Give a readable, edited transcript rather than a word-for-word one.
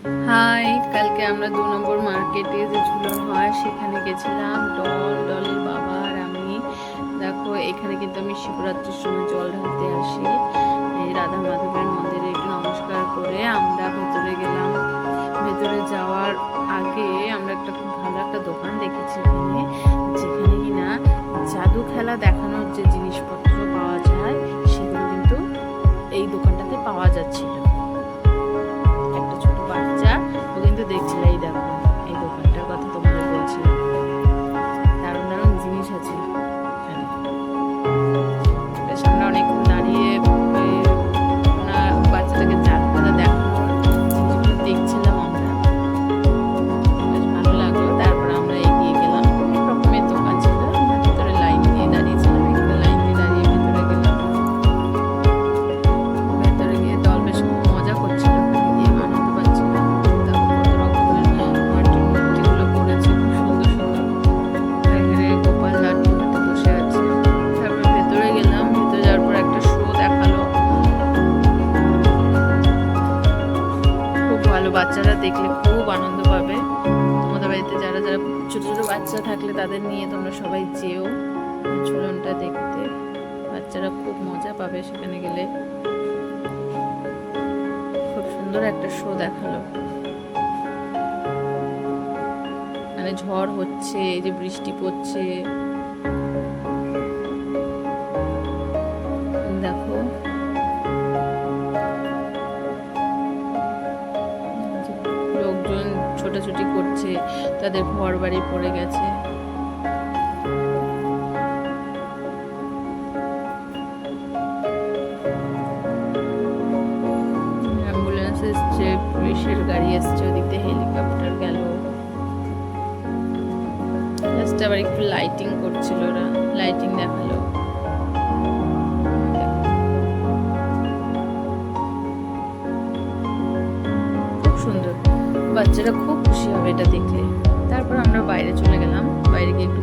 High, কালকে আমরা ২ নম্বর মার্কেটে যে ঝুলন হয় সেখানে গেছিলাম। ডলের বাবা আর আমি। দেখো, এখানে কিন্তু আমি শিবরাত্রির সময় জল ঢালতে আসি। এই রাধা মাধবের মন্দিরে একটু নমস্কার করে আমরা ভেতরে গেলাম। ভেতরে যাওয়ার আগে আমরা একটা খুব ভালো একটা দোকান দেখেছি এখানে, যেখানে কিনা জাদু খেলা দেখানোর যে জিনিসপত্র পাওয়া যায় সেগুলো কিন্তু এই দোকানটাতে পাওয়া যাচ্ছিল। একটা ছোট বাচ্চা ও কিন্তু দেখছিল, এই দেখো এই দোকানটার কথা তোমাদের বলছিলাম। দারুণ দারুণ জিনিস আছে এখানে। বেশ আমরা অনেকক্ষণ দাঁড়িয়ে ওনার বাচ্চাটাকে জাদু খেলা দেখানোর জিনিসগুলো দেখছিলাম আমরা। বেশ ভালো লাগলো। তারপর আমরা এগিয়ে গেলাম। অনেক রকমের দোকান ছিল, আমরা ভেতরে লাইন দিয়ে দাঁড়িয়েছিলাম। এখানে লাইন দিয়ে দাঁড়িয়ে ভেতরে গেলাম। ভেতরে গিয়ে দল বেশ খুব মজা করছিল, দিয়ে আনন্দ পাচ্ছিল। দেখো কত রকমের মাটির মূর্তিগুলো করেছে, খুব সুন্দর সুন্দর। এখানে গোপাল লাড্ডু হাতে বসে আছে। তারপর ভেতরে গেলাম। ভেতরে যাওয়ার পর একটা শো দেখালো, খুব ভালো। বাচ্চারা দেখলে খুব আনন্দ পাবে। তোমাদের বাড়িতে যারা যারা ছোট ছোট বাচ্চা থাকলে তাদের নিয়ে তোমরা সবাই যেও ঝুলনটা দেখতে। বাচ্চারা খুব মজা পাবে সেখানে গেলে। খুব সুন্দর একটা শো দেখালো। মানে ঝড় হচ্ছে, এই যে বৃষ্টি পড়ছে, দেখো লোকজন ছোটাছুটি করছে, তাদের ঘর বাড়ি পড়ে গেছে। অ্যাম্বুলেন্স এসছে, পুলিশের গাড়ি এসছে, ওদিক দিয়ে হেলিকপ্টার গেল। লাস্টে আবার একটু লাইটিং করছিল, ওরা লাইটিং দেখালো। খুব সুন্দর, বাচ্চারা খুব খুশি হবে এটা দেখলে। তারপর আমরা বাইরে চলে গেলাম। বাইরে গিয়ে একটু